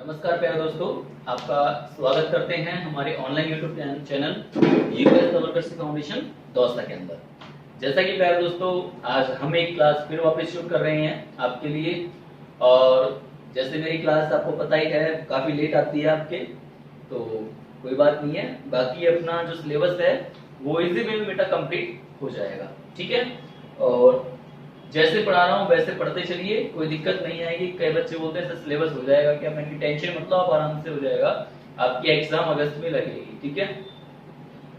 नमस्कार प्यारे दोस्तों, आपका स्वागत करते हैं हमारे ऑनलाइन यूट्यूब चैनल यूएस जबरदस्ती फाउंडेशन दोस्ता के अंदर। जैसा कि प्यारे दोस्तों, आज हम एक क्लास फिर वापस शुरू कर रहे हैं आपके लिए। और जैसे मेरी क्लास आपको पता ही है काफी लेट आती है आपके, तो कोई बात नहीं है। बाकी अपना जो सिलेबस है वो इजी वे में बेटा कंप्लीट हो जाएगा, ठीक है। और जैसे पढ़ा रहा हूँ वैसे पढ़ते चलिए, कोई दिक्कत नहीं आएगी। कई बच्चे बोलते हैं सर सिलेबस हो जाएगा क्या? मैंने टेंशन मत लो, आप आराम से हो जाएगा। आपकी एग्जाम अगस्त में लगेगी, ठीक है।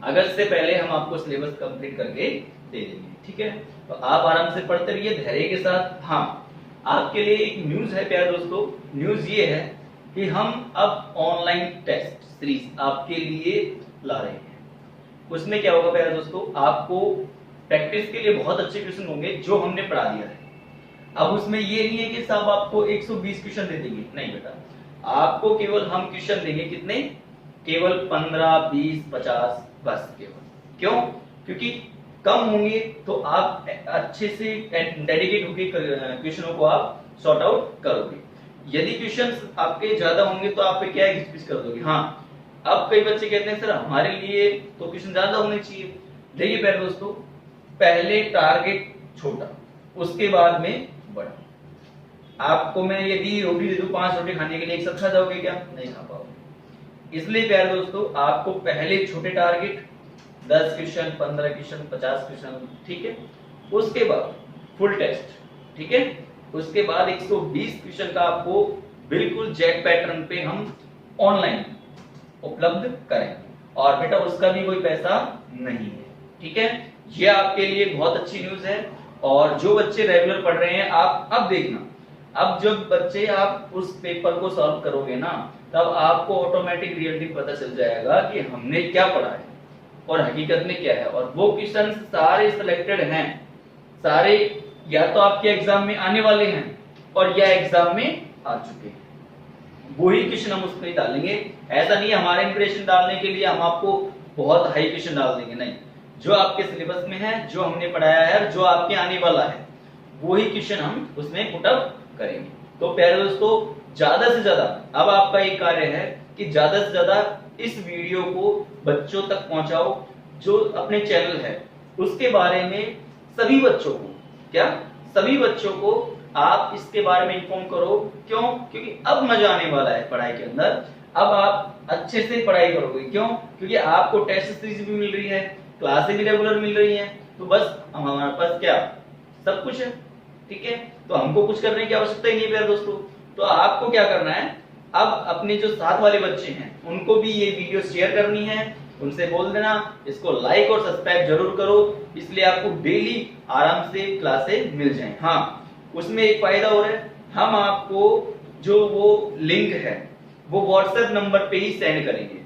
अगस्त से पहले हम आपको सिलेबस कंप्लीट करके दे देंगे, ठीक है। तो आप आराम से पढ़ते रहिए धैर्य के साथ। हाँ, आपके लिए एक न्यूज है प्यारे दोस्तों। न्यूज ये है कि हम अब ऑनलाइन टेस्ट सीरीज आपके लिए ला रहे हैं। उसमें क्या होगा प्यारे दोस्तों, आपको प्रैक्टिस के लिए बहुत अच्छे क्वेश्चन होंगे जो हमने पढ़ा दिया है। अब उसमें ये नहीं है कि साहब आपको 120 क्वेश्चन दे देंगे, नहीं बेटा। आपको केवल हम क्वेश्चन देंगे कितने? केवल 15, 20, 50 बस केवल। क्यों? क्योंकि कम होंगे तो आप अच्छे से डेडिकेट होकर क्वेश्चनों को आप सॉर्ट आउट करोगे। यदि क्वेश्चन आपके ज्यादा होंगे तो आप पे क्या है, घिच कर दोगे। हाँ, अब कई बच्चे कहते हैं सर हमारे लिए तो क्वेश्चन ज्यादा होने चाहिए। देखिए प्यारे दोस्तों, पहले टारगेट छोटा, उसके बाद में बड़ा। आपको मैं यदि रोटी दे दूं 5 रोटी खाने के लिए, एक साथ खा जाओगे क्या? नहीं खा पाओगे। इसलिए प्यारे दोस्तों, आपको पहले छोटे टारगेट 10 क्वेश्चन, 15 क्वेश्चन, 50 क्वेश्चन, ठीक है। उसके बाद फुल टेस्ट, ठीक है। उसके बाद 120 क्वेश्चन का आपको बिल्कुल जेट पैटर्न पे हम ऑनलाइन उपलब्ध करेंगे। और बेटा उसका भी कोई पैसा नहीं है, ठीक है। ये आपके लिए बहुत अच्छी न्यूज है। और जो बच्चे रेगुलर पढ़ रहे हैं, आप अब देखना, अब जब बच्चे आप उस पेपर को सॉल्व करोगे ना, तब आपको ऑटोमेटिक रियलिटी पता चल जाएगा कि हमने क्या पढ़ा है और हकीकत में क्या है। और वो क्वेश्चन सारे सिलेक्टेड हैं, सारे या तो आपके एग्जाम में आने वाले हैं और या एग्जाम में आ चुके हैं। वही क्वेश्चन हम उसमें डालेंगे। ऐसा नहीं हमारे इंप्रेशन डालने के लिए हम आपको बहुत हाई क्वेश्चन डाल देंगे, नहीं। जो आपके सिलेबस में है, जो हमने पढ़ाया है, जो आपके आने वाला है, वही क्वेश्चन हम उसमें पुट अप करेंगे। तो प्यारे दोस्तों, ज्यादा से ज्यादा अब आपका एक कार्य है कि ज्यादा से ज्यादा इस वीडियो को बच्चों तक पहुंचाओ। जो अपने चैनल है उसके बारे में सभी बच्चों को, क्या सभी बच्चों को आप इसके बारे में इन्फॉर्म करो। क्यों? क्योंकि अब मजा आने वाला है पढ़ाई के अंदर। अब आप अच्छे से पढ़ाई करोगे। क्यों? क्योंकि आपको टेस्ट सीरीज भी मिल रही है, क्लासें भी रेगुलर मिल रही हैं। तो बस हमारे पास क्या सब कुछ है, ठीक है। तो हमको कुछ करने की आवश्यकता ही नहीं प्यारे दोस्तों। तो आपको क्या करना है, अब अपने जो साथ वाले बच्चे हैं उनको भी ये वीडियो शेयर करनी है। उनसे बोल देना इसको लाइक और सब्सक्राइब जरूर करो, इसलिए आपको डेली आराम से क्लासें मिल जाएं। हाँ, उसमें एक फायदा और है, हम आपको जो वो लिंक है वो व्हाट्सएप नंबर पे ही सेंड करेंगे,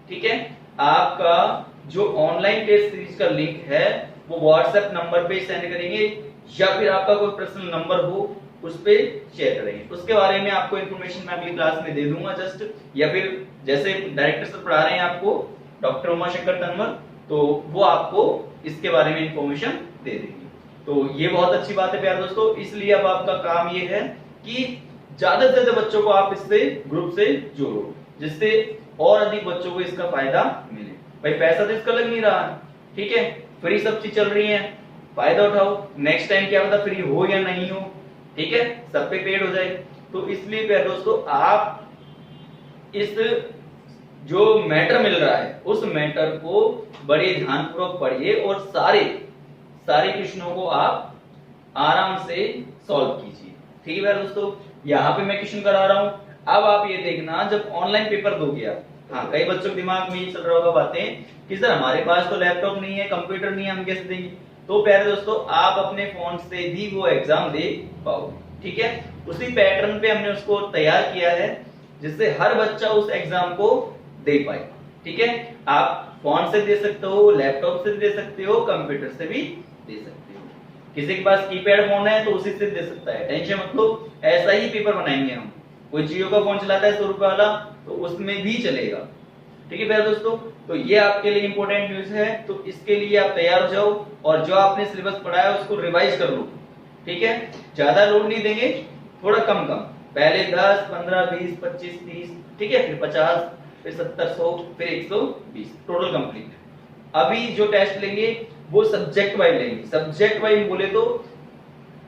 ठीक है। आपका जो ऑनलाइन टेस्ट सीरीज का लिंक है वो व्हाट्सएप नंबर पे सेंड करेंगे, या फिर आपका कोई पर्सनल नंबर हो उस पे शेयर करेंगे। उसके बारे में आपको इन्फॉर्मेशन मैं अगली क्लास में दे दूंगा जस्ट, या फिर जैसे डायरेक्टर सर पढ़ा रहे हैं आपको, डॉक्टर उमाशंकर तंवर, तो वो आपको इसके बारे में इंफॉर्मेशन दे देंगे। तो ये बहुत अच्छी बात है प्यारे दोस्तों। इसलिए अब आपका काम ये है कि ज्यादा से ज्यादा बच्चों को आप इससे ग्रुप से जोड़ो, जिससे और अधिक बच्चों को इसका फायदा मिले। भाई पैसा तो इसका लग नहीं रहा है, ठीक है, फ्री सब चीज चल रही है, फायदा उठाओ। नेक्स्ट टाइम क्या पता फ्री हो या नहीं हो, ठीक है, सब पे पेड हो जाए। तो इसलिए प्यारे दोस्तों, आप इस जो मैटर मिल रहा है उस मैटर को बड़े ध्यानपूर्वक पढ़िए और सारे क्वेश्चनों को आप आराम से सॉल्व कीजिए, ठीक है प्यारे दोस्तों। यहाँ पे मैं क्वेश्चन करा रहा हूं। अब आप ये देखना, जब ऑनलाइन पेपर दोगे आप, हाँ, कई बच्चों के दिमाग में ये चल रहा होगा बातें कि सर हमारे पास तो लैपटॉप नहीं है, कंप्यूटर नहीं है, हम कैसे देंगे? तो प्यारे दोस्तों, आप अपने फोन से भी वो एग्जाम दे पाओगे, ठीक है। उसी पैटर्न पे हमने उसको तैयार किया है जिससे हर बच्चा उस एग्जाम को दे पाए, ठीक है। आप फोन से दे सकते हो, लैपटॉप से दे सकते हो, कंप्यूटर से भी दे सकते हो। किसी के पास कीपैड फोन है तो उसी से दे सकता है, टेंशन मत लो। ऐसा ही पेपर बनाएंगे हम। कोई जियो का फोन चलाता है 100 रुपए वाला, तो उसमें भी चलेगा, ठीक है प्यारे दोस्तों। तो ये आपके लिए इंपॉर्टेंट न्यूज है, तो इसके लिए आप तैयार हो जाओ और जो आपने सिलेबस पढ़ा है उसको रिवाइज कर लो, ठीक है। ज्यादा लोड नहीं देंगे, थोड़ा कम कम, पहले 10, 15, 20, 25, 30, ठीक है, फिर 50, फिर 70, 100, फिर 120, टोटल कंप्लीट। अभी जो टेस्ट लेंगे वो सब्जेक्ट वाइज लेंगे। सब्जेक्ट वाइज बोले तो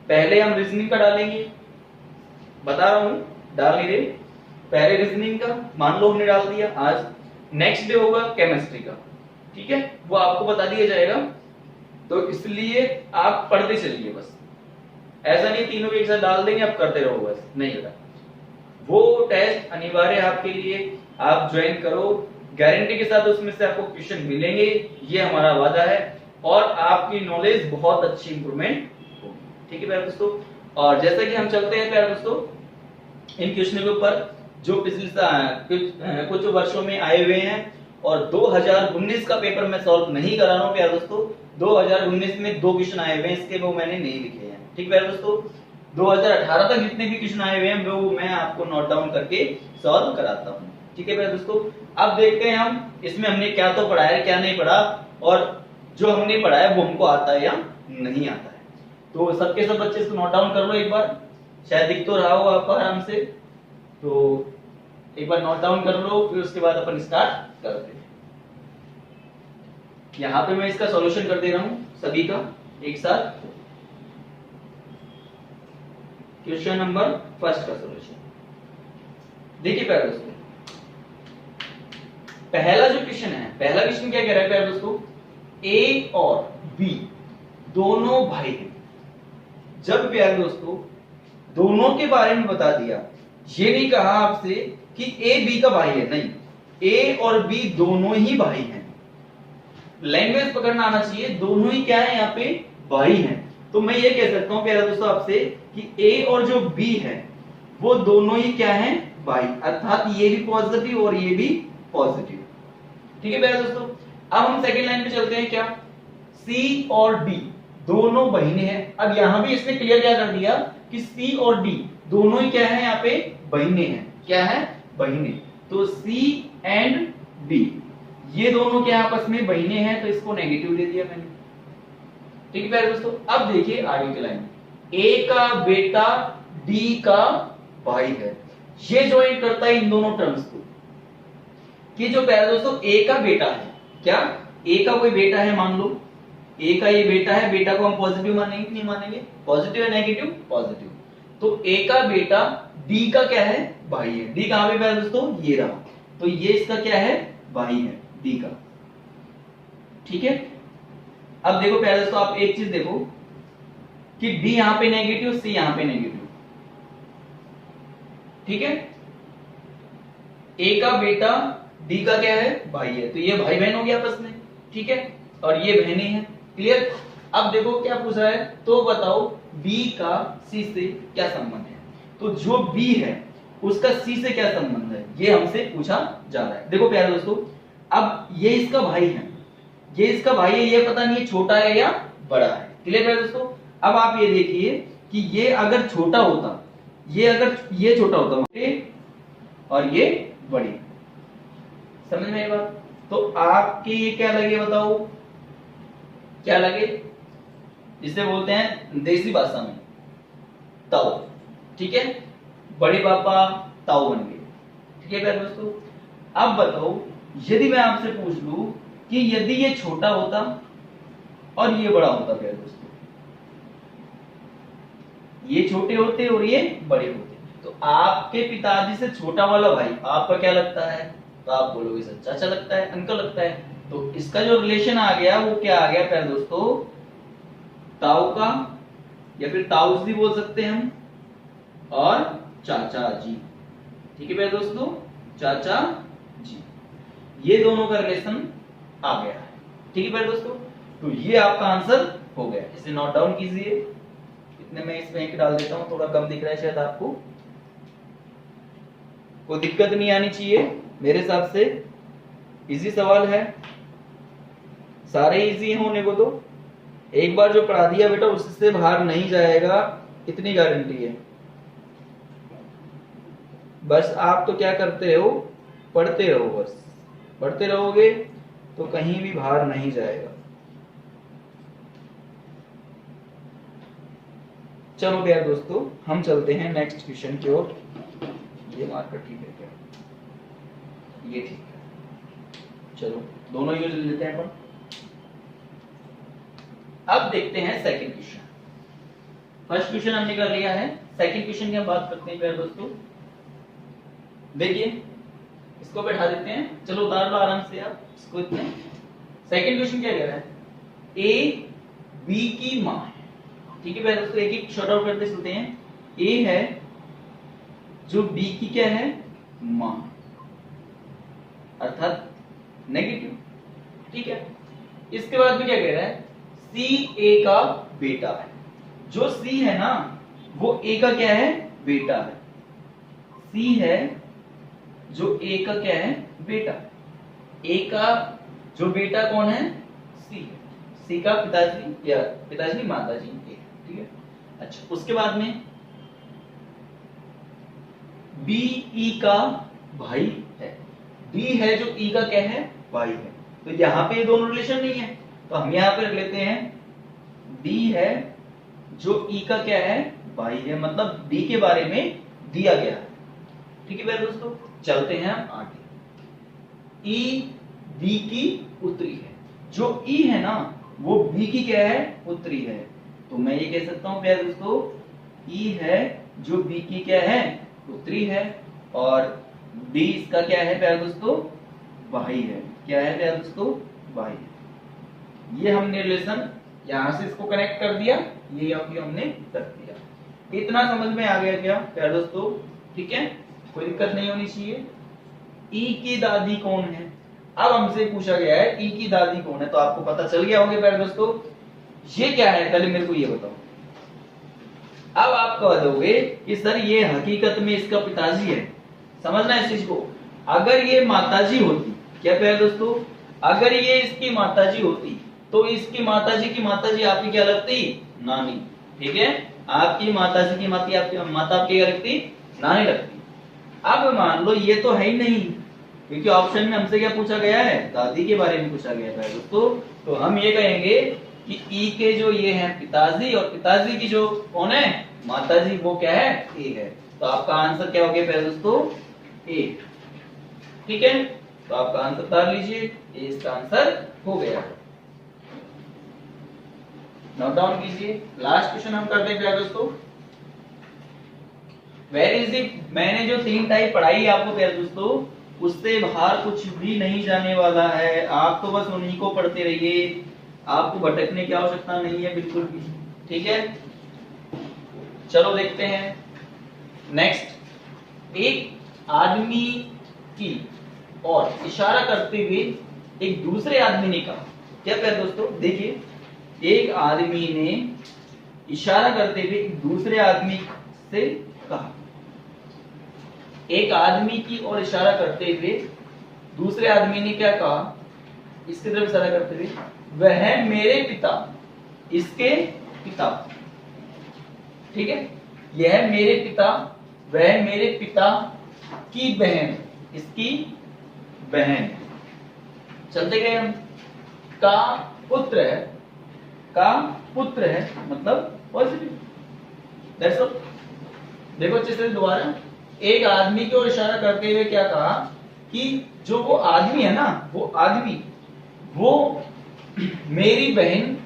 पहले हम रीजनिंग का डालेंगे, बता रहा हूं, डाल नहीं रहे, पहले रीजनिंग का मान लो हमने डाल दिया आज, नेक्स्ट डे होगा केमिस्ट्री का, ठीक है, वो आपको बता दिया जाएगा। तो इसलिए आप पढ़ते चलिए बस, ऐसा नहीं तीनों एक साथ डाल देंगे आप करते रहो, बस नहीं होगा। वो टेस्ट अनिवार्य आपके लिए, आप ज्वाइन करो, गारंटी के साथ उसमें से आपको क्वेश्चन मिलेंगे, ये हमारा वादा है, और आपकी नॉलेज बहुत अच्छी इंप्रूवमेंट होगी, ठीक है प्यारे दोस्तों। और जैसा कि हम चलते हैं प्यारे दोस्तों इन क्वेश्चनों के ऊपर जो पिछले कुछ वर्षों में आए हुए हैं, और 2019 का पेपर मैं सॉल्व नहीं करा रहा हूं प्यारे दोस्तों, 2019 में 2 क्वेश्चन आए हुए हैं, इसके वो मैंने नहीं लिखे हैं, ठीक प्यारे दोस्तों। 2018 तक जितने भी क्वेश्चन आए हुए हैं वो मैं आपको नोट डाउन करके सॉल्व कराता हूं, ठीक है प्यारे दोस्तों। अब देखते हैं हम इसमें हमने क्या तो पढ़ा है क्या नहीं पढ़ा, और जो हमने पढ़ा है वो हमको आता है या नहीं आता है। तो सबके सब बच्चे इसको नोट डाउन कर लो एक बार, शायद दिख तो रहा हो आपको आराम से, तो एक बार नोट डाउन कर लो, फिर उसके बाद अपन स्टार्ट करते हैं। यहाँ पे मैं इसका सॉल्यूशन कर दे रहा हूं सभी का एक साथ। क्वेश्चन नंबर फर्स्ट का सॉल्यूशन देखिए प्यारे दोस्तों, पहला जो क्वेश्चन है, पहला क्वेश्चन क्या कह रहा है प्यारे दोस्तों, ए और बी दोनों भाई हैं। जब प्यारे दोस्तों दोनों के बारे में बता दिया, ये नहीं कहा आपसे कि ए बी का भाई है, नहीं, ए और बी दोनों ही भाई हैं। लैंग्वेज पकड़ना आना चाहिए, दोनों ही क्या है यहाँ पे भाई हैं। तो मैं ये कह सकता हूं प्यारे दोस्तों आपसे कि ए और जो बी है वो दोनों ही क्या है भाई, अर्थात ये भी पॉजिटिव और ये भी पॉजिटिव, ठीक है प्यारे दोस्तों। अब हम सेकंड लाइन पे चलते हैं, क्या सी और डी दोनों बहनें हैं। अब यहां भी इसने क्लियर क्या कर दिया कि सी और डी दोनों ही क्या है यहाँ पे बहनें हैं, क्या है बहनें। तो सी एंड डी ये दोनों क्या आपस में बहनें हैं, तो इसको नेगेटिव दे दिया मैंने, ठीक है प्यारे दोस्तों। अब देखिए आगे की लाइन, ए का बेटा डी का भाई है, ये ज्वाइन करता है इन दोनों टर्म्स को, कि जो प्यारे दोस्तों ए का बेटा है, क्या ए का कोई बेटा है, मान लो ए का ये बेटा है, बेटा को हम पॉजिटिव मानेंगे नहीं मानेंगे, पॉजिटिव है नेगेटिव पॉजिटिव। तो ए का बेटा डी का क्या है भाई है, डी कहां पे प्यारे दोस्तों ये रहा, तो ये इसका क्या है भाई है डी का, ठीक है। अब देखो प्यारे दोस्तों आप एक चीज देखो कि डी यहां पे नेगेटिव, सी यहां पे नेगेटिव, ठीक है। ए का बेटा डी का क्या है भाई है, तो ये भाई बहन हो गया आपस में, ठीक है, और ये बहनें हैं, क्लियर। अब देखो क्या पूछ रहा है, तो बताओ बी का सी से क्या संबंध है। तो जो बी है उसका सी से क्या संबंध है, ये हमसे पूछा जा रहा है। देखो प्यारे दोस्तों, अब ये इसका भाई है, ये इसका भाई है, ये पता नहीं है छोटा है या बड़ा है, क्लियर प्यारे दोस्तों। अब आप ये देखिए कि ये अगर छोटा होता, ये अगर ये छोटा होता और ये बड़ी, समझ में आई बात। तो आपके ये क्या लगे बताओ, क्या लगे, जिसे बोलते हैं देसी भाषा में ताऊ, ठीक है, बड़े पापा ताऊ बन गए, ठीक है प्यारे दोस्तों। अब बताओ यदि मैं आपसे पूछ लूं कि यदि ये छोटा होता और ये बड़ा होता प्यारे दोस्तों, ये छोटे होते और ये बड़े होते, तो आपके पिताजी से छोटा वाला भाई आपका क्या लगता है, तो आप बोलोगे सर चाचा लगता है, अंकल लगता है। तो इसका जो रिलेशन आ गया वो क्या आ गया प्यारे दोस्तों, ताऊ का, या फिर ताऊ जी बोल सकते हैं हम, और चाचा जी, ठीक है प्यारे दोस्तों, चाचा जी, ये दोनों का रिलेशन आ गया है, ठीक है प्यारे दोस्तों। तो ये आपका आंसर हो गया, इसे नोट डाउन कीजिए। इतने में इसमें एक डाल देता हूं, थोड़ा कम दिख रहा है शायद आपको, कोई दिक्कत नहीं आनी चाहिए मेरे हिसाब से, इजी सवाल है, सारे इजी होने को, तो एक बार जो पढ़ा दिया बेटा उससे बाहर नहीं जाएगा, इतनी गारंटी है। बस आप तो क्या करते हो, पढ़ते रहो, बस पढ़ते रहोगे तो कहीं भी बाहर नहीं जाएगा। चलो यार दोस्तों हम चलते हैं नेक्स्ट क्वेश्चन की ओर। ये मार्कर ठीक है क्या? ये ठीक है। चलो दोनों यूज लेते हैं अपन। अब देखते हैं सेकंड क्वेश्चन। फर्स्ट क्वेश्चन हमने कर लिया है, सेकंड क्वेश्चन की हम बात करते हैं प्यारे दोस्तों। देखिए इसको बैठा देते हैं, चलो उतार लो आराम से आप इसको। इतने सेकंड क्वेश्चन क्या कह रहा है? ए बी की मां है, ठीक है प्यारे दोस्तों। एक एक शॉर्ट आउट करते चलते हैं। ए है जो बी की क्या है? मां, अर्थात नेगेटिव, ठीक है। इसके बाद में क्या कह रहा है? सी ए का बेटा है। जो सी है ना वो ए का क्या है? बेटा है। सी है जो ए का क्या है? बेटा। ए का जो बेटा कौन है? सी है। सी का पिताजी या पिताजी माताजी ए, ठीक है। अच्छा उसके बाद में बी ई का भाई है। बी है जो ई का क्या है? भाई है। तो यहाँ पे ये दोनों रिलेशन नहीं है, तो हम यहाँ पे रख लेते हैं बी है जो ई का क्या है? भाई है, मतलब बी के बारे में दिया गया है, ठीक है मेरे दोस्तों। चलते हैं हम आगे। ई बी की पुत्री है। जो ई है ना वो बी की क्या है? पुत्री है। तो मैं ये कह सकता हूं प्यारे दोस्तों, ई है जो बी की क्या है? पुत्री है, और बी इसका क्या है प्यारे दोस्तों? भाई है। क्या है प्यारे दोस्तों? भाई है। ये हमने रिलेशन यहां से इसको कनेक्ट कर दिया, ये हमने रख दिया। इतना समझ में आ गया क्या प्यारे दोस्तों? ठीक है, कोई दिक्कत नहीं होनी चाहिए। ई की दादी कौन है? अब हमसे पूछा गया है ई की दादी कौन है, तो आपको पता चल गया होगा प्यारे दोस्तों ये क्या है। पहले मेरे को ये बताओ। अब आप कह दोगे कि सर ये हकीकत में इसका पिताजी है। समझना इस चीज को। अगर ये माताजी होती, क्या प्यारे दोस्तों, अगर ये इसकी माताजी होती तो इसकी माताजी की माताजी आपकी क्या लगती? नानी, ठीक है। आपकी माताजी की माता आपकी क्या लगती? नानी लगती। अब मान लो ये तो है ही नहीं, क्योंकि ऑप्शन में हमसे क्या पूछा गया है? दादी के बारे में पूछा गया है दोस्तों। तो हम ये कहेंगे कि ई के जो ये हैं पिताजी, और पिताजी की जो कौन है? माताजी, वो क्या है? ए है। तो आपका आंसर क्या हो गया प्यारे दोस्तों? ए, ठीक है। तो आपका आंसर उतार लीजिए, ए इसका आंसर हो गया। नोट डाउन कीजिए। लास्ट क्वेश्चन हम करते हैं प्यारे दोस्तों। Where is it? मैंने जो 3 टाइप पढ़ाई आपको प्यारे दोस्तों, उससे बाहर कुछ भी नहीं जाने वाला है। आप तो बस उन्हीं को पढ़ते रहिए, आपको भटकने की आवश्यकता नहीं है बिल्कुल भी, ठीक है। चलो देखते हैं नेक्स्ट। एक आदमी की और इशारा करते हुए एक दूसरे आदमी ने कहा। क्या प्यारे दोस्तों देखिए, एक आदमी ने इशारा करते हुए एक दूसरे आदमी से कहा। एक आदमी की और इशारा करते हुए दूसरे आदमी ने क्या कहा? इसकी तरफ इशारा करते हुए, वह मेरे पिता, इसके पिता, ठीक है। यह मेरे पिता, वह मेरे पिता की बहन, इसकी बहन। चलते गए हम। का पुत्र है, का पुत्र है, मतलब पॉजिटिव। That's all. देखो अच्छे से दोबारा। एक आदमी की ओर इशारा करते हुए क्या कहा कि जो वो आदमी है ना, वो आदमी, वो मेरी बहन,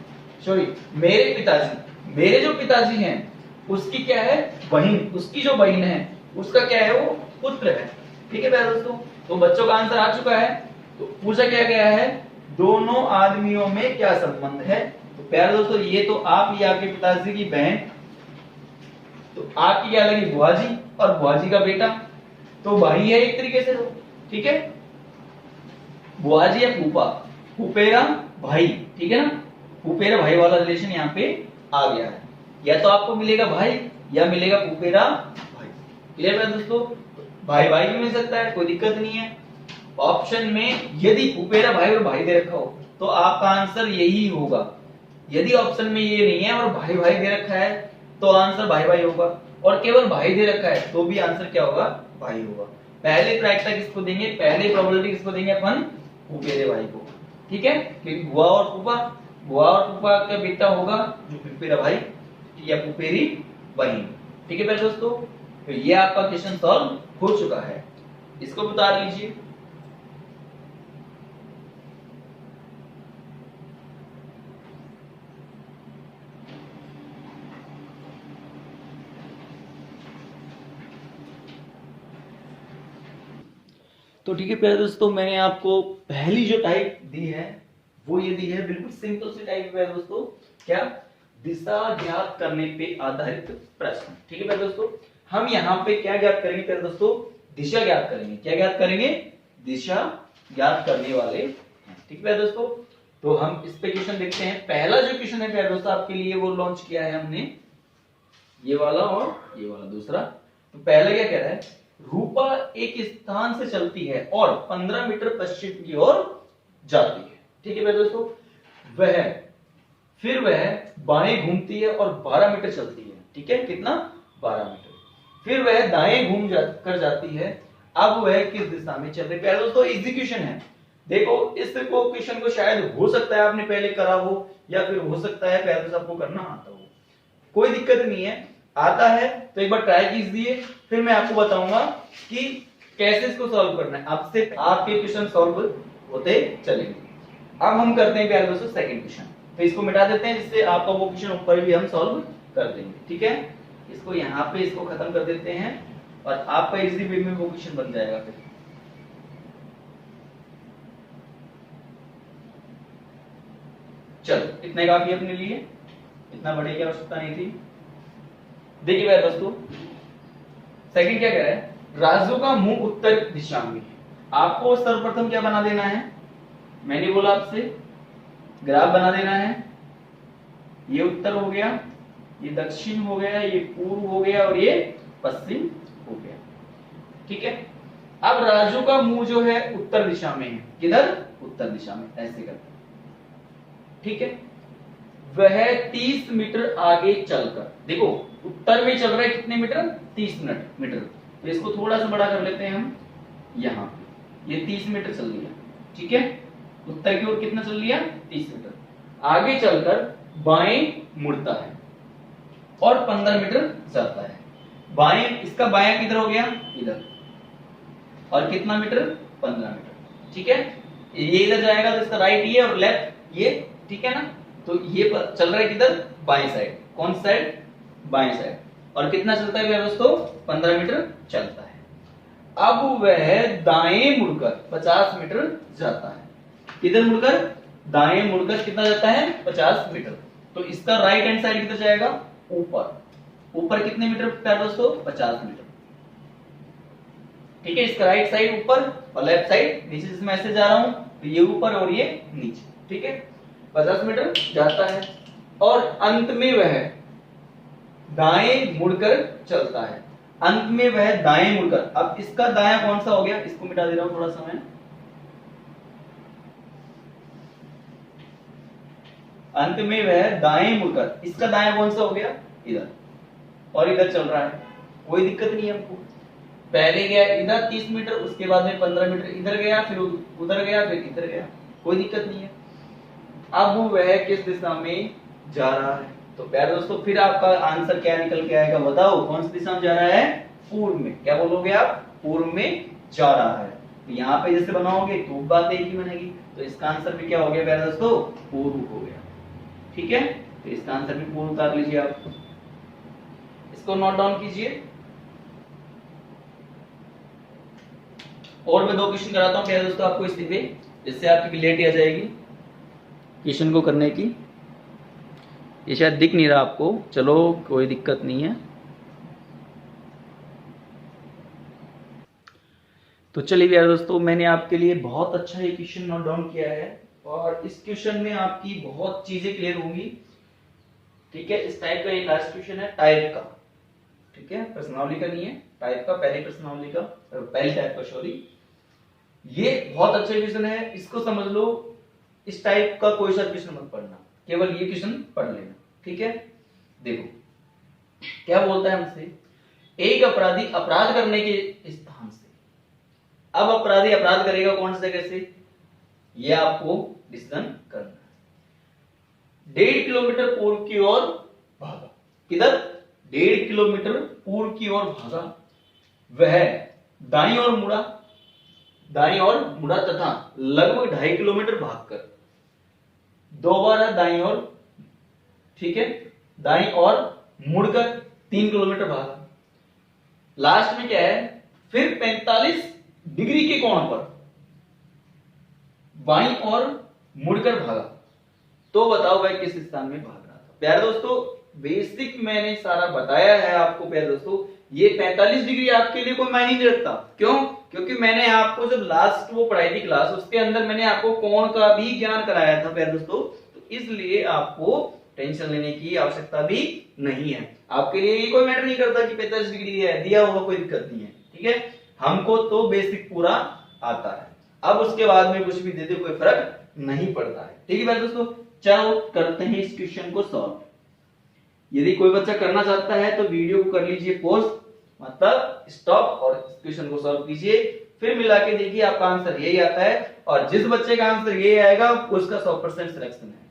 सॉरी मेरे पिताजी, मेरे जो पिताजी हैं उसकी क्या है? बहन, उसकी जो बहन है उसका क्या है? वो पुत्र है, ठीक है प्यारे दोस्तों। तो बच्चों का आंसर आ चुका है। तो पूछा क्या गया है? दोनों आदमियों में क्या संबंध है? तो प्यारे दोस्तों ये तो आप ही आपके पिताजी की बहन, तो आपकी क्या लगी? बुआजी, और बुआजी का बेटा, तो भाई है एक तरीके से, तो ठीक है। बुआजी या फूफा, फूफेरा भाई, ठीक है ना। फूफेरा भाई वाला रिलेशन यहाँ पे आ गया है। या तो आपको मिलेगा भाई या मिलेगा फूफेरा भाई। क्लियर है दोस्तों? भाई भाई भी मिल सकता है, कोई दिक्कत नहीं है। ऑप्शन में यदि फूफेरा भाई और भाई दे रखा हो तो आपका आंसर यही होगा। यदि ऑप्शन में ये नहीं है और भाई भाई दे रखा है तो आंसर भाई भाई होगा, और केवल भाई दे रखा है तो भी आंसर क्या होगा? भाई होगा। पहले प्रायिकता किसको देंगे? पहले प्रोबेबिलिटी किसको देंगे अपन? फूफेरे भाई को, ठीक है। क्योंकि बुआ और फूफा, बुआ और फूफा का बेटा होगा जो फूफेरा भाई या फूफेरी बहन, ठीक है प्यारे दोस्तों। तो ये आपका क्वेश्चन सॉल्व हो चुका है, इसको उतार लीजिए। तो ठीक है प्यारे दोस्तों, मैंने आपको पहली जो टाइप दी है वो ये दी है, बिल्कुल सिंपल सी टाइप है दोस्तों। क्या? दिशा ज्ञात करने पे आधारित प्रश्न। ठीक है प्यारे दोस्तों, हम यहाँ पे क्या ज्ञात करेंगे प्यारे दोस्तों? दिशा ज्ञात करेंगे। क्या ज्ञात करेंगे? दिशा ज्ञात करने वाले हैं। ठीक है प्यारे दोस्तों, तो हम इस पे क्वेश्चन देखते हैं। पहला जो क्वेश्चन है प्यारे दोस्तों आपके लिए वो लॉन्च किया है हमने, ये वाला और ये वाला दूसरा। तो पहला क्या कह रहा है? रूपा एक स्थान से चलती है और 15 मीटर पश्चिम की ओर जाती है। ठीक है दोस्तों, फिर वह बाएं घूमती है और 12 मीटर चलती है। ठीक है, कितना? 12 मीटर। फिर वह दाएं कर जाती है। अब वह किस दिशा में चल रही है? दोस्तों एग्जीक्यूशन है। देखो इस क्वेश्चन को शायद हो सकता है आपने पहले करा हो, या फिर हो सकता है पहले से आपको करना आता हो, कोई दिक्कत नहीं है। आता है तो एक बार ट्राई कीजिए, फिर मैं आपको बताऊंगा कि कैसे इसको सॉल्व करना है। आपसे आपके क्वेश्चन सॉल्व होते चलेंगे। अब हम करते हैं प्यारे दोस्तों सेकंड क्वेश्चन, तो इसको मिटा देते हैं, जिससे आपका वो क्वेश्चन ऊपर भी हम सॉल्व कर देंगे। ठीक है, इसको यहाँ पे इसको खत्म कर देते हैं और आपका इजी वे में वो क्वेश्चन बन जाएगा। फिर चलो इतने काफी अपने लिए, इतना बड़े की आवश्यकता नहीं थी। देखिए भाई दोस्तों, सेकंड क्या कह रहा है? राजू का मुंह उत्तर दिशा में। आपको सर्वप्रथम क्या बना देना है? मैंने बोला आपसे ग्राफ बना देना है। ये उत्तर हो गया, ये दक्षिण हो गया, ये पूर्व हो गया और ये पश्चिम हो गया। ठीक है, अब राजू का मुंह जो है उत्तर दिशा में है। किधर? उत्तर दिशा में। ऐसे करते हैं। ठीक है, वह 30 मीटर आगे चलकर, देखो उत्तर में चल रहा है कितने मीटर? 30 मीटर। तो इसको थोड़ा सा बड़ा कर लेते हैं हम। यहाँ ये 30 मीटर चल लिया। ठीक है, उत्तर की ओर कितना चल लिया? 30 मीटर। आगे चलकर बाएं मुड़ता है और 15 मीटर जाता है। बाएं, इसका बायां किधर हो गया? इधर। और कितना मीटर? 15 मीटर। ठीक है, ये इधर जाएगा तो इसका राइट ये और लेफ्ट ये। ठीक है ना, तो ये चल रहा है किधर? बाएं साइड। कौन साइड? बाएं साइड। और कितना चलता है दोस्तों? 15 मीटर चलता है। अब वह दाएं मुड़कर 50 मीटर जाता है। किधर मुड़कर? दाएं मुड़कर कितना जाता है? 50 मीटर। तो इसका राइट हैंड साइड किधर जाएगा? ऊपर। ऊपर कितने मीटर प्यारे दोस्तों? 50 मीटर। ठीक है, इसका राइट साइड ऊपर और लेफ्ट साइड नीचे। जिसमें ऐसे जा रहा हूं तो ये ऊपर और ये नीचे। ठीक है, 50 मीटर जाता है और अंत में वह दाएं मुड़कर चलता है। अंत में वह दाएं मुड़कर, अब इसका दायां कौन सा हो गया? इसको मिटा दे रहा हूं थोड़ा सा मैं। अंत में वह दाएं मुड़कर, इसका दायां कौन सा हो गया? इधर। और इधर चल रहा है, कोई दिक्कत नहीं है हमको। पहले गया इधर 30 मीटर, उसके बाद में 15 मीटर इधर गया, फिर उधर गया, फिर इधर गया, कोई दिक्कत नहीं है। अब वह किस दिशा में जा रहा है? तो प्यारे दोस्तों फिर आपका आंसर क्या निकल के आएगा? बताओ कौन सी दिशा में जा रहा है? पूर्व में। क्या बोलोगे आप? पूर्व में जा रहा है। तो यहाँ पे जैसे बनाओगे तो बात एक ही बनेगी। तो इसका आंसर भी क्या हो गया प्यारे दोस्तों? पूर्व हो गया। ठीक है, तो इसका आंसर भी पूर्व उतार लीजिए आप। इसको नोट डाउन कीजिए। और मैं 2 क्वेश्चन कराता हूँ प्यारे दोस्तों आपको इस पे, जिससे आपकी क्लियरिटी आ जाएगी क्वेश्चन को करने की। ये शायद दिख नहीं रहा आपको, चलो कोई दिक्कत नहीं है। तो चलिए यार दोस्तों, मैंने आपके लिए बहुत अच्छा ये क्वेश्चन नोट डाउन किया है और इस क्वेश्चन में आपकी बहुत चीजें क्लियर होंगी। ठीक है, इस टाइप का ये लास्ट क्वेश्चन है टाइप का। ठीक है, प्रश्नावली का नहीं है, टाइप का, पहली प्रश्नावली का, पहली टाइप का, सॉरी। ये बहुत अच्छा क्वेश्चन है, इसको समझ लो। इस टाइप का कोई सा क्वेश्चन मत पढ़ना, केवल ये क्वेश्चन पढ़ लेना। ठीक है, देखो क्या बोलता है हमसे? एक अपराधी अपराध करने के स्थान से, अब अपराधी अपराध करेगा कौन सी जगह से? ये आपको डिसीजन करना है। 1.5 किलोमीटर पूर्व की ओर भागा। किधर? 1.5 किलोमीटर पूर्व की ओर भागा, वह दाईं ओर मुड़ा तथा लगभग 2.5 किलोमीटर भागकर दोबारा दाईं ओर, ठीक है, दाईं ओर मुड़कर 3 किलोमीटर भागा। लास्ट में क्या है, फिर 45 डिग्री के कोण पर बाईं ओर मुड़कर भागा। तो बताओ भाई किस स्थान में भाग रहा था। प्यारे दोस्तों बेसिक मैंने सारा बताया है आपको। प्यारे दोस्तों ये 45 डिग्री आपके लिए कोई मायने नहीं रखता। क्यों? क्योंकि मैंने आपको जब लास्ट वो पढ़ाई थी क्लास, उसके अंदर मैंने आपको कोण का भी ज्ञान कराया था प्यारे दोस्तों। तो इसलिए आपको टेंशन लेने की आवश्यकता भी नहीं है। आपके लिए ये कोई मैटर नहीं करता कि 45 डिग्री है, दिया होगा, कोई दिक्कत नहीं है। ठीक है, हमको तो बेसिक पूरा आता है। अब उसके बाद में कुछ भी दे दे कोई फर्क नहीं पड़ता है। ठीक है भाई दोस्तों, चलो करते हैं इस क्वेश्चन को सॉल्व। यदि कोई बच्चा करना चाहता है तो वीडियो को कर लीजिए पॉज, मतलब स्टॉप, और इस क्वेश्चन को सॉल्व कीजिए, फिर मिला के देखिए आपका आंसर यही आता है। और जिस बच्चे का आंसर यही आएगा उसका 100% सिलेक्शन है।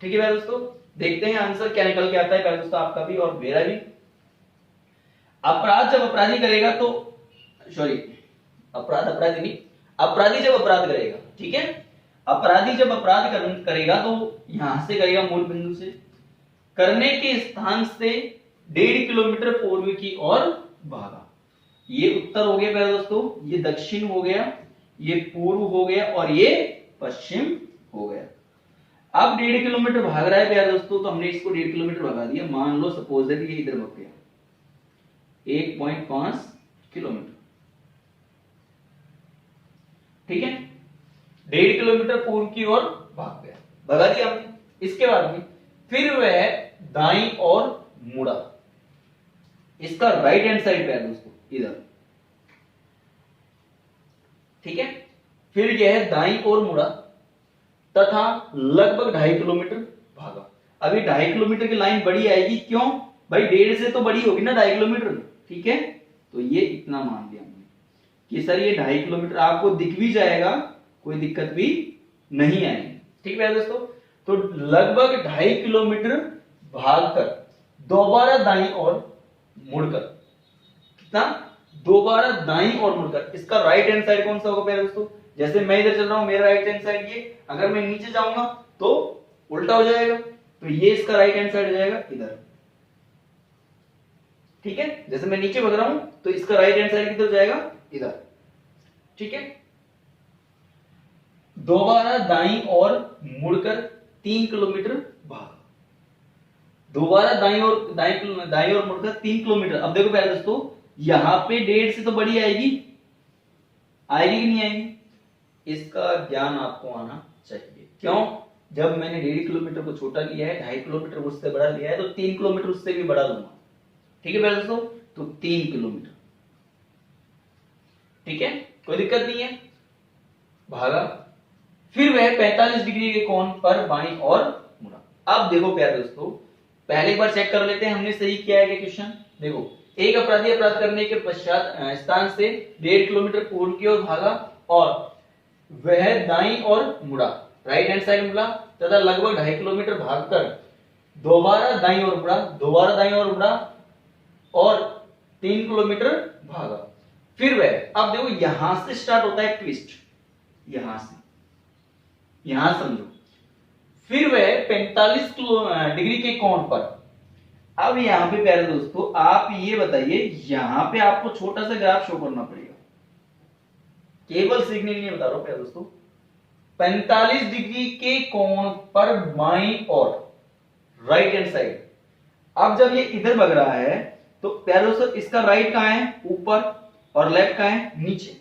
ठीक है भाई दोस्तों, देखते हैं आंसर क्या निकल के आता है भाई दोस्तों, आपका भी और मेरा भी। अपराध जब अपराधी करेगा तो अपराधी नहीं, अपराधी जब अपराध करेगा, ठीक है, अपराधी जब अपराध करेगा तो यहां से करेगा मूल बिंदु से, करने के स्थान से 1.5 किलोमीटर पूर्व की ओर भागा। ये उत्तर हो गया प्यारे दोस्तों, ये दक्षिण हो गया, ये पूर्व हो गया और ये पश्चिम हो गया। अब 1.5 किलोमीटर भाग रहा है प्यारे दोस्तों, तो हमने इसको 1.5 किलोमीटर भगा दिया। मान लो सपोज है ये इधर भाग गया 1.5 किलोमीटर, ठीक है, 1.5 किलोमीटर पूर्व की ओर भाग गया, भगा दिया हमने। इसके बाद में फिर वह दाईं ओर मुड़ा, इसका राइट हैंड साइड पे है दोस्तों, इधर, ठीक है, फिर यह दाईं ओर मुड़ा तथा लगभग 2.5 किलोमीटर भागा। अभी 2.5 किलोमीटर की लाइन बड़ी आएगी, क्यों भाई, 1.5 से तो बड़ी होगी ना 2.5 किलोमीटर, ठीक है। तो ये इतना मान दिया हमने कि सर ये 2.5 किलोमीटर आपको दिख भी जाएगा, कोई दिक्कत भी नहीं आएगी। ठीक है दोस्तों, तो लगभग 2.5 किलोमीटर भागकर दोबारा दाईं ओर मुड़कर, कितना, दोबारा दाईं ओर मुड़कर, इसका राइट हैंड साइड कौन सा होगा प्यारे दोस्तों, जैसे मैं इधर चल रहा हूं, मेरा राइट हैंड साइड ये, अगर मैं नीचे जाऊंगा तो उल्टा हो जाएगा, तो ये इसका राइट हैंड साइड हो जाएगा इधर, ठीक है। जैसे मैं नीचे भाग रहा हूं तो इसका राइट हैंड साइड किधर जाएगा, इधर, ठीक है। दोबारा दाईं ओर मुड़कर 3 किलोमीटर भागा, दोबारा दाईं ओर मुड़कर 3 किलोमीटर। अब देखो प्यारे दोस्तों, यहां पे 1.5 से तो बड़ी आएगी कि नहीं आएगी, इसका ज्ञान आपको आना चाहिए। क्यों, जब मैंने 1.5 किलोमीटर को छोटा लिया है, 2.5 किलोमीटर उससे बड़ा लिया है, तो 3 किलोमीटर उससे भी बड़ा लूंगा। ठीक है प्यारे दोस्तों, तो 3 किलोमीटर, ठीक है, कोई दिक्कत नहीं है, भागा। फिर वह 45 डिग्री के कोण पर बाईं ओर मुड़ा। अब देखो प्यारे दोस्तों, पहले एक बार चेक कर लेते हैं हमने सही किया है क्या क्वेश्चन। देखो, एक अपराधी अपराध करने के पश्चात स्थान से 1.5 किलोमीटर पूर्व की ओर भागा और वह दाईं ओर मुड़ा, राइट हैंड साइड मुड़ा तथा लगभग 2.5 किलोमीटर भागकर दोबारा दाईं ओर मुड़ा और 3 किलोमीटर भागा। फिर वह, अब देखो यहां से स्टार्ट होता है ट्विस्ट, यहां से, यहां समझो, फिर वह 45 डिग्री के कोण पर। अब यहां पे प्यारे दोस्तों आप ये बताइए, यहां पे आपको छोटा सा ग्राफ शो करना पड़ेगा, केवल सिग्नल नहीं बता रहा हूं प्यारे दोस्तों। 45 डिग्री के कोण पर बाईं ओर, राइट हैंड साइड। अब जब ये इधर भग रहा है तो प्यारे दोस्तों इसका राइट कहां है, ऊपर, और लेफ्ट कहां है, नीचे,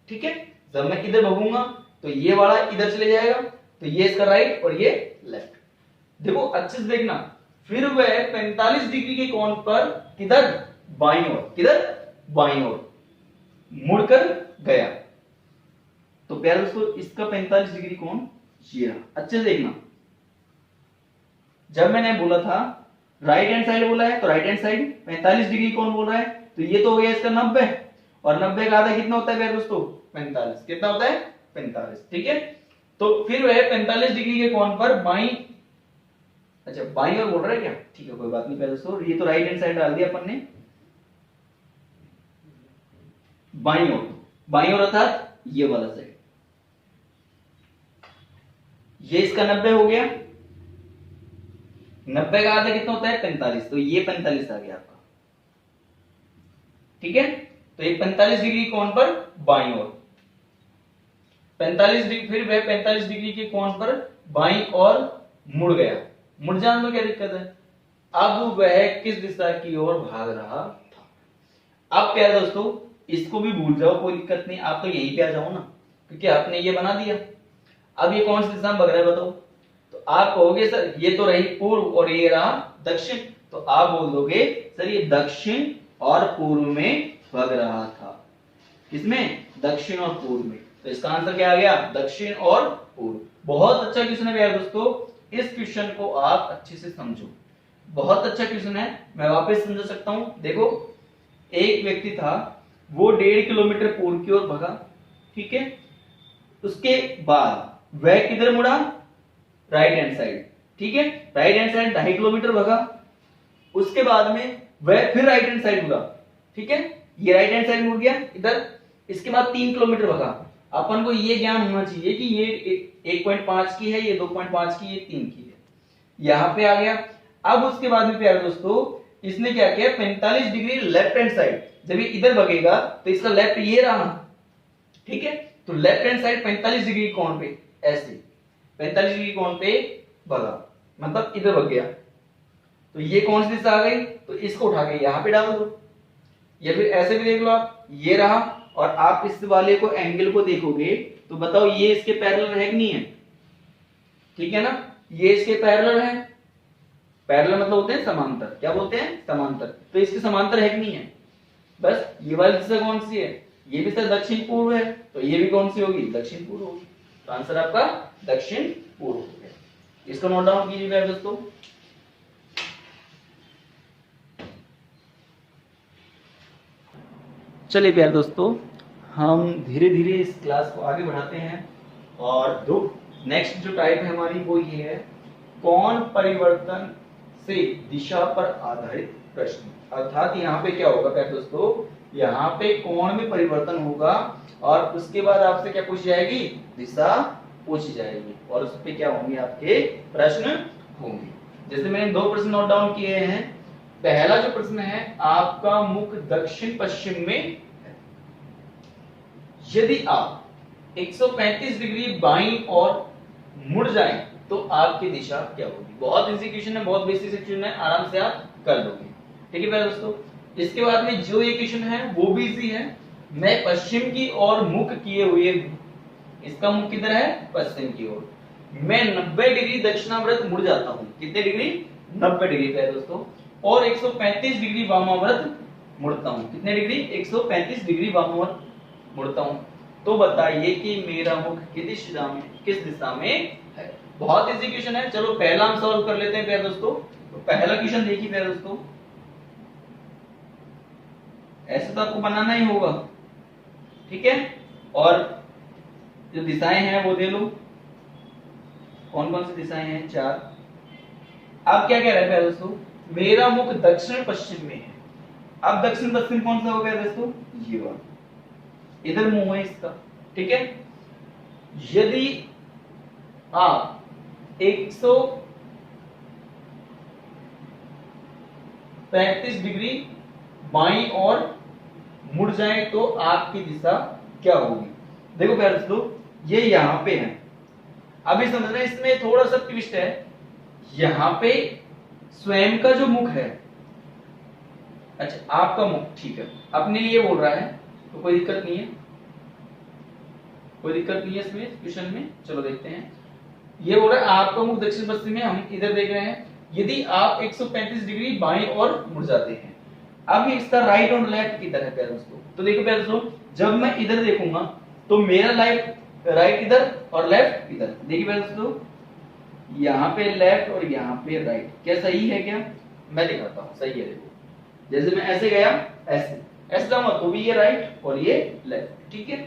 ठीक है। जब मैं इधर भगूंगा तो ये वाला इधर चले जाएगा, तो ये इसका राइट और ये लेफ्ट। देखो अच्छे से देखना, फिर वह 45 डिग्री के कोण पर किधर, बाईं ओर, किधर, बाईं ओर मुड़कर गया। तो प्यारे दोस्तों इसका 45 डिग्री कोण ये रहा, अच्छे से देखना। जब मैंने बोला था राइट हैंड साइड बोला है, तो राइट हैंड साइड 45 डिग्री कोण बोल रहा है, तो ये तो हो गया इसका 90, और 90 का आधा कितना होता है प्यारे दोस्तों, 45, कितना होता है, 45, ठीक है। तो फिर वह 45 डिग्री के कोण पर बाईं अच्छा बाईं ओर बोल रहा है क्या, ठीक है कोई बात नहीं। पहले दोस्तों ये तो राइट हैंड साइड डाल दिया अपन ने, बाईं ओर, बाईं ओर अर्थात ये वाला साइड। ये इसका 90 हो गया, 90 का आधा कितना होता है 45, तो ये 45 आ गया आपका, ठीक है। तो ये 45 डिग्री कोण पर बाईं ओर, 45 डिग्री, फिर वह 45 डिग्री के कोण पर बाईं ओर मुड़ गया। मुड़ जाने में क्या दिक्कत है, अब वह किस दिशा की ओर भाग रहा था। अब प्यारे दोस्तों इसको भी भूल जाओ, कोई दिक्कत नहीं, आप तो यहीं पे आ जाओ ना, क्योंकि आपने ये बना दिया। अब ये कौन सी दिशा में भाग रहा है बताओ, तो आप कहोगे सर ये तो रही पूर्व और ये रहा दक्षिण, तो आप बोल दोगे सर ये दक्षिण और पूर्व में भाग रहा था। किसमें, दक्षिण और पूर्व में। तो इसका आंसर क्या आ गया, दक्षिण और पूर्व। बहुत अच्छा क्वेश्चन है प्यारे दोस्तों, इस क्वेश्चन को आप अच्छे से समझो, बहुत अच्छा क्वेश्चन है। मैं वापस समझा सकता हूं, देखो एक व्यक्ति था, वो 1.5 किलोमीटर पूर्व की ओर भागा, ठीक है। उसके बाद वह किधर मुड़ा, राइट हैंड साइड, ठीक है। राइट हैंड साइड 2.5 किलोमीटर भागा, उसके बाद में वह फिर राइट हैंड साइड मुड़ा, ठीक है। ये राइट हैंड साइड मुड़ गया इधर, इसके बाद 3 किलोमीटर भागा। अपन को ये ज्ञान होना चाहिए कि ये 1.5 की है, ये 2.5 की, ये 3 की है, यहां पे आ गया। अब उसके बाद में प्यारे दोस्तों इसने क्या किया, 45 डिग्री लेफ्ट हैंड साइड, जब ये इधर भगेगा तो इसका लेफ्ट ये रहा, ठीक है। तो लेफ्ट हैंड साइड 45 डिग्री कोण पे, ऐसे 45 डिग्री कोण पे भगा, मतलब इधर भग गया। तो ये कौन सी दिशा आ गई, तो इसको उठा के यहां पे डाल दो, या फिर ऐसे भी देख लो आप, ये रहा। और आप इस वाले को एंगल को देखोगे तो बताओ ये इसके पैरेलल है कि नहीं है, ठीक है ना। ये इसके पैरेलल है, पैरेलल मतलब होते हैं समांतर, क्या बोलते हैं, समांतर। तो इसके समांतर है कि नहीं है, बस ये वाली दिशा कौन सी है, ये भी सर दक्षिण पूर्व है, तो ये भी कौन सी होगी, दक्षिण पूर्व होगी। तो आंसर आपका दक्षिण पूर्व हो गया। इसको नोट डाउन कीजिएगा दोस्तों। चलिए प्यारे दोस्तों हम धीरे धीरे इस क्लास को आगे बढ़ाते हैं, और दो नेक्स्ट जो टाइप है हमारी वो ये है, कोण परिवर्तन से दिशा पर आधारित प्रश्न। अर्थात यहाँ पे क्या होगा प्यारे दोस्तों, यहाँ पे कोण में परिवर्तन होगा और उसके बाद आपसे क्या पूछी जाएगी, दिशा पूछी जाएगी, और उस पे क्या होंगे, आपके प्रश्न होंगे। जैसे मैंने 2 प्रश्न नोट डाउन किए हैं। पहला जो प्रश्न है, आपका मुख दक्षिण पश्चिम में है, यदि आप 135 डिग्री बाईं ओर मुड़ जाएं तो आपकी दिशा क्या होगी। बहुत इजी क्वेश्चन है, बहुत बेसिक क्वेश्चन है, आराम से आप कर लोगे, ठीक है प्यारे दोस्तों। इसके बाद में जो ये क्वेश्चन है वो भी इजी है। मैं पश्चिम की ओर मुख किए हुए हूं, इसका मुख किधर है, पश्चिम की ओर। मैं 90 डिग्री दक्षिणावर्त मुड़ जाता हूं, कितने डिग्री, 90 डिग्री प्यारे दोस्तों, और 135 डिग्री वामावर्त मुड़ता हूं, कितने डिग्री, 135 डिग्री वामावर्त मुड़ता हूं। तो बताइए कि मेरा मुख किस दिशा में है। बहुत इजी क्वेश्चन है, चलो पहला हम सॉल्व कर लेते हैं प्यारे दोस्तों। तो पहला क्वेश्चन देखिए प्यारे दोस्तों, ऐसे तो आपको बनाना ही होगा, ठीक है। और जो दिशाएं हैं वो दे लो, कौन कौन सी दिशाएं हैं, 4। अब क्या कह रहा है प्यारे दोस्तों, मेरा मुख दक्षिण पश्चिम में है। अब दक्षिण पश्चिम कौन सा हो गया दोस्तों, ये वाला, इधर मुंह है इसका, ठीक है। यदि आप 135 डिग्री बाईं ओर मुड़ जाए तो आपकी दिशा क्या होगी। देखो प्यारे दोस्तों ये यहां पे है, अभी समझना इसमें थोड़ा सा ट्विस्ट है। यहां पे स्वयं का जो मुख है, अच्छा आपका मुख, ठीक है, अपने लिए बोल रहा है तो कोई दिक्कत नहीं है, कोई दिक्कत नहीं है इसमें क्वेश्चन में। चलो देखते हैं, ये बोल रहा है आपका मुख दक्षिण पश्चिम में, हम इधर देख रहे हैं। यदि आप 135 डिग्री बाईं ओर मुड़ जाते हैं, अब इसका राइट और लेफ्ट किधर है प्यारे दोस्तों, तो देखो प्यारे दोस्तों जब मैं इधर देखूंगा तो मेरा राइट इधर और लेफ्ट इधर। देखिए प्यारे दोस्तों यहाँ पे लेफ्ट और यहाँ पे राइट, क्या सही है क्या, मैं दिखाता हूँ, सही है। देखो जैसे मैं ऐसे गया, ऐसे जाऊंगा तो भी ये राइट और ये लेफ्ट, ठीक है।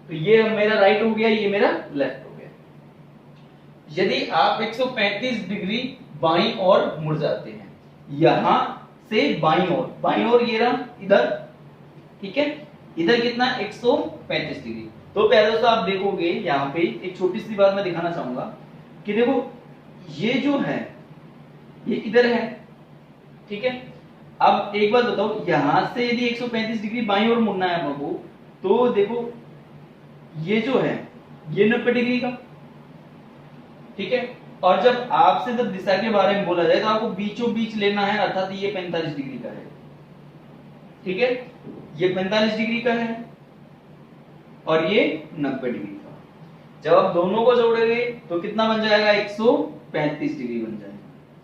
तो ये मेरा राइट हो गया, ये मेरा लेफ्ट हो गया। यदि आप 135 डिग्री बाईं ओर मुड़ जाते हैं, यहां से बाईं ओर ये रहा इधर, ठीक है। इधर कितना 135 डिग्री। तो प्यारे दोस्तों आप देखोगे यहाँ पे एक छोटी सी बात मैं दिखाना चाहूंगा कि देखो ये जो है ये इधर है, ठीक है। अब एक बात बताओ, यहां से यदि 135 डिग्री बाईं ओर मुड़ना है आपको, तो देखो ये जो है ये 90 डिग्री का, ठीक है। और जब आपसे जब दिशा के बारे में बोला जाए तो आपको बीचों बीच लेना है, अर्थात ये 45 डिग्री का है, ठीक है। ये 45 डिग्री का है और ये 90 डिग्री का। जब आप दोनों को जोड़ेंगे तो कितना बन जाएगा, 135 डिग्री बन जाएगा।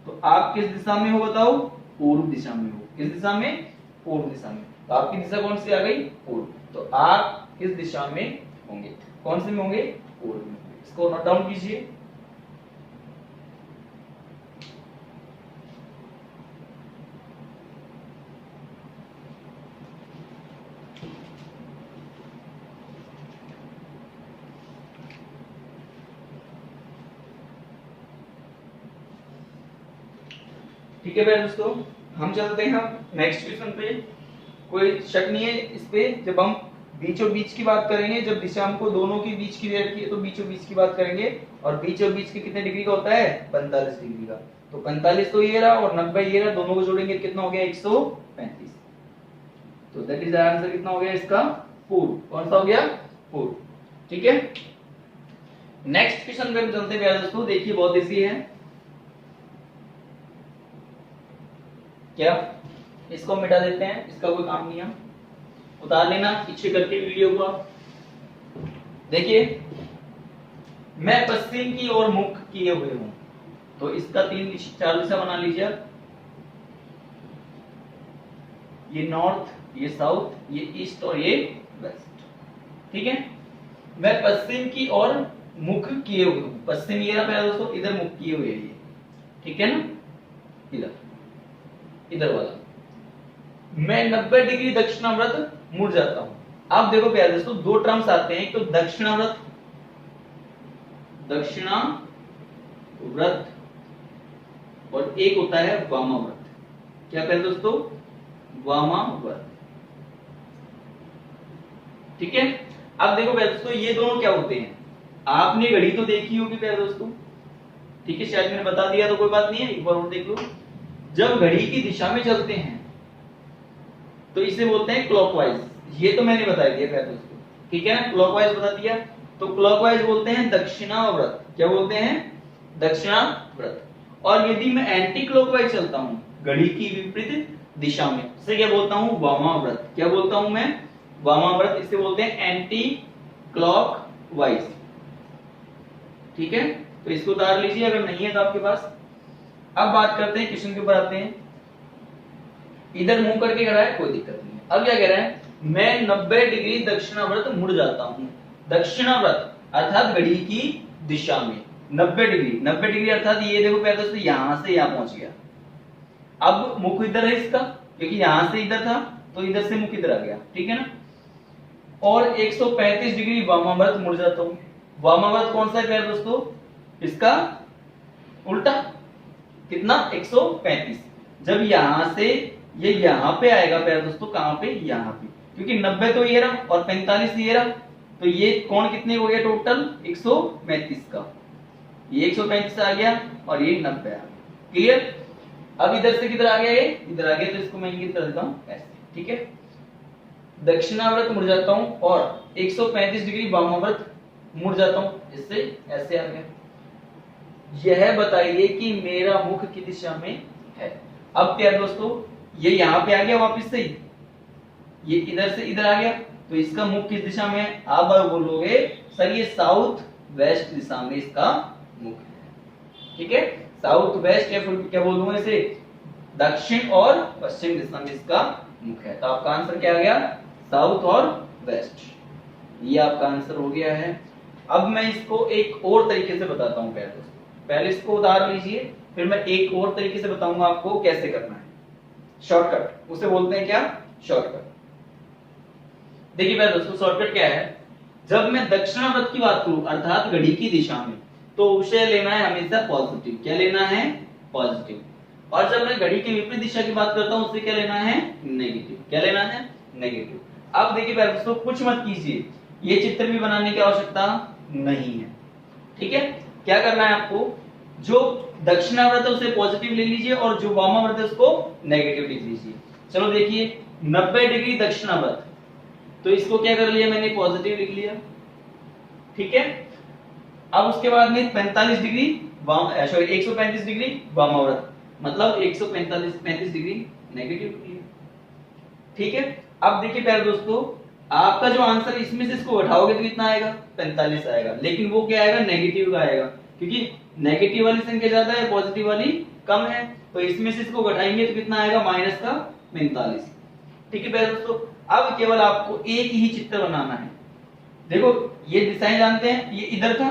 तो आप किस दिशा में हो बताओ, पूर्व दिशा में हो। किस दिशा में, पूर्व दिशा में। तो आपकी दिशा कौन सी आ गई, पूर्व। तो आप किस दिशा में होंगे, कौन से में होंगे, पूर्व में। इसको नोट डाउन कीजिए। ठीक है भाई दोस्तों, हम चलते हैं नेक्स्ट क्वेश्चन पे। कोई शक नहीं है इस पे, जब हम बीचों बीच की बात करेंगे, जब दिशा हमको दोनों के बीच की दे रखी है तो बीचों बीच की बात करेंगे। और बीचों बीच के कितने डिग्री का होता है, 45 डिग्री का। तो 45 तो ये रहा और 90 ये रहा, दोनों को जोड़ेंगे कितना हो गया, 135। तो दैट इज आंसर कितना हो गया इसका, पूर्व। कौन सा हो गया, पूर्व, ठीक है। नेक्स्ट क्वेश्चन पे हम चलते हैं दोस्तों। देखिए बहुत इजी है। क्या इसको मिटा देते हैं, इसका कोई काम नहीं है, उतार लेना पीछे करके वीडियो को। देखिए मैं पश्चिम की ओर मुख किए हुए हूं, तो इसका 4 दिशा बना लीजिए आप। ये नॉर्थ, ये साउथ, ये ईस्ट और ये वेस्ट, ठीक है। मैं पश्चिम की ओर मुख किए हुए हूं, पश्चिम ये रहा दोस्तों, इधर मुख किए हुए ये, ठीक है ना, इधर वाला। मैं 90 डिग्री दक्षिणाव्रत मुड़ जाता हूं। आप देखो प्यारे दोस्तों, दो टर्म्स आते हैं, एक तो दक्षिणाव्रत, और एक होता है वामाव्रत। क्या प्यारे दोस्तों, वामाव्रत, ठीक है। अब देखो प्यारे दोस्तों, ये दोनों क्या होते हैं, आपने घड़ी तो देखी होगी प्यारे दोस्तों, ठीक है, शायद मैंने बता दिया तो कोई बात नहीं है, एक बार और देख लो। जब घड़ी की दिशा में चलते हैं तो इसे बोलते हैं क्लॉकवाइज। ये तो मैंने बता दिया प्यारे दोस्तों, ठीक है ना, क्लॉकवाइज बता दिया। तो क्लॉकवाइज बोलते हैं दक्षिणाव्रत। क्या बोलते हैं, दक्षिणाव्रत। और यदि मैं एंटी क्लॉकवाइज चलता हूं, घड़ी की विपरीत दिशा में, इसे क्या बोलता हूं, वामाव्रत। क्या बोलता हूं मैं, वामाव्रत। इसे बोलते हैं एंटी क्लॉकवाइज, ठीक है। तो इसको उतार लीजिए अगर नहीं है तो आपके पास। अब बात करते हैं, क्वेश्चन के ऊपर आते हैं। इधर मुंह करके खड़ा है, कोई दिक्कत नहीं है। अब क्या कह रहा है, मैं 90 डिग्री दक्षिणाव्रत मुड़ जाता हूं। दक्षिणाव्रत अर्थात घड़ी की दिशा में 90 डिग्री, 90 डिग्री अर्थात ये देखो पहले दोस्तों, यहां से यहां पहुंच गया। अब मुख इधर है इसका, क्योंकि यहां से इधर था तो इधर से मुख इधर आ गया, ठीक है ना। और 135 डिग्री वामाव्रत मुड़ जाता हूं। वामाव्रत कौन सा है प्यारे दोस्तों, इसका उल्टा, कितना, 135। जब यहां से ये यहां पे आएगा प्यारे दोस्तों, कहां पे, यहां पे, क्योंकि 90 तो ये रहा और 45 ये रहा, तो ये कोण कितने हो गए टोटल, 135 का। ये 135 आ गया और ये 90 आ गया। क्लियर। अब इधर से किधर आ गया, ये इधर आ गया, तो इसको मैं इंगित कर देता हूं ऐसे, ठीक है। दक्षिणाव्रत मुड़ जाता हूं और 135 डिग्री वामाव्रत मुड़ जाता हूं, इससे ऐसे आ गया। यह बताइए कि मेरा मुख की दिशा में है। अब प्यारे दोस्तों, ये यहां पे आ गया वापस से, ये इधर से इधर आ गया, तो इसका मुख किस दिशा में है। आप बोलोगे सर ये साउथ वेस्ट दिशा में इसका मुख है, ठीक है। साउथ वेस्ट या फिर क्या बोलूंगा इसे, दक्षिण और पश्चिम दिशा में इसका मुख है। तो आपका आंसर क्या आ गया, साउथ और वेस्ट। ये आपका आंसर हो गया है। अब मैं इसको एक और तरीके से बताता हूं प्यारे दोस्तों। पहले इसको उतार लीजिए, फिर मैं एक और तरीके से बताऊंगा आपको कैसे करना है। शॉर्टकट, उसे बोलते हैं क्या, शॉर्टकट। देखिए प्यारे दोस्तों, शॉर्टकट क्या है, जब मैं दक्षिणाव्रत की बात करूं अर्थात घड़ी की दिशा में, तो विषय लेना है हमेशा पॉजिटिव। क्या लेना है, पॉजिटिव, और जब मैं घड़ी की विपरीत दिशा की बात करता हूं उससे क्या लेना है, नेगेटिव। क्या लेना है, नेगेटिव। अब देखिए प्यारे दोस्तों, कुछ मत कीजिए, ये चित्र भी बनाने की आवश्यकता नहीं है, ठीक है। क्या करना है आपको, जो दक्षिणावर्त है उसे पॉजिटिव ले लीजिए और जो वामावर्त है उसको नेगेटिव लिख लीजिए। चलो देखिए, 90 डिग्री दक्षिणावर्त, तो इसको क्या कर लिया मैंने, पॉजिटिव लिख लिया, ठीक है। अब उसके बाद में 45 डिग्री सॉरी 135 डिग्री वामावर्त, मतलब 145 डिग्री नेगेटिव लिख लिया, ठीक है। अब देखिए प्यारे दोस्तों, आपका जो आंसर इसमें से इसको घटाओगे तो कितना आएगा, 45 आएगा, लेकिन वो क्या आएगा, नेगेटिव का आएगा, क्योंकि नेगेटिव वाली संख्या ज्यादा है, पॉजिटिव वाली कम है, तो इसमें से इसको घटाएंगे तो कितना आएगा, माइनस का 45, ठीक है प्यारे दोस्तों। अब केवल आपको एक ही चित्र बनाना है। देखो ये दिशाएं जानते हैं, ये इधर था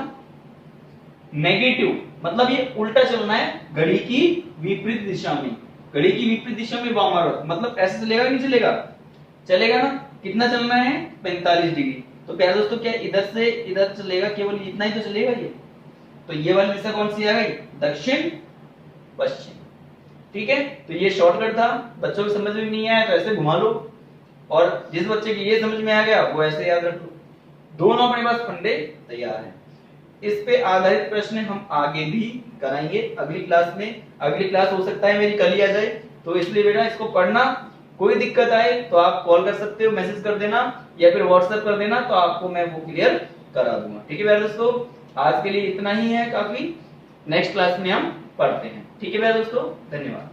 नेगेटिव, मतलब ये उल्टा चलना है घड़ी की विपरीत दिशा में, घड़ी की विपरीत दिशा में वामावर्त, मतलब ऐसे चलेगा नहीं चलेगा, चलेगा ना। कितना चलना है, 45 डिग्री। तो प्यारे दोस्तों क्या इधर से इधर चलेगा, केवल इतना ही तो चलेगा ये, तो ये वाली दिशा कौन सी आ गई, दक्षिण पश्चिम, ठीक है। तो ये शॉर्टकट था, बच्चों को समझ में नहीं आया तो ऐसे घुमा लो, और जिस बच्चे की ये समझ में आ गया वो ऐसे याद रख लो। दोनों अपने पास फंडे तैयार हैं। इस पे आधारित प्रश्न हम आगे भी कराएंगे अगली क्लास में। अगली क्लास हो सकता है मेरी कल ही आ जाए, तो इसलिए बेटा इसको पढ़ना। कोई दिक्कत आए तो आप कॉल कर सकते हो, मैसेज कर देना या फिर व्हाट्सएप कर देना, तो आपको मैं वो क्लियर करा दूंगा, ठीक है प्यारे दोस्तों। आज के लिए इतना ही है काफी, नेक्स्ट क्लास में हम पढ़ते हैं, ठीक है प्यारे दोस्तों, धन्यवाद।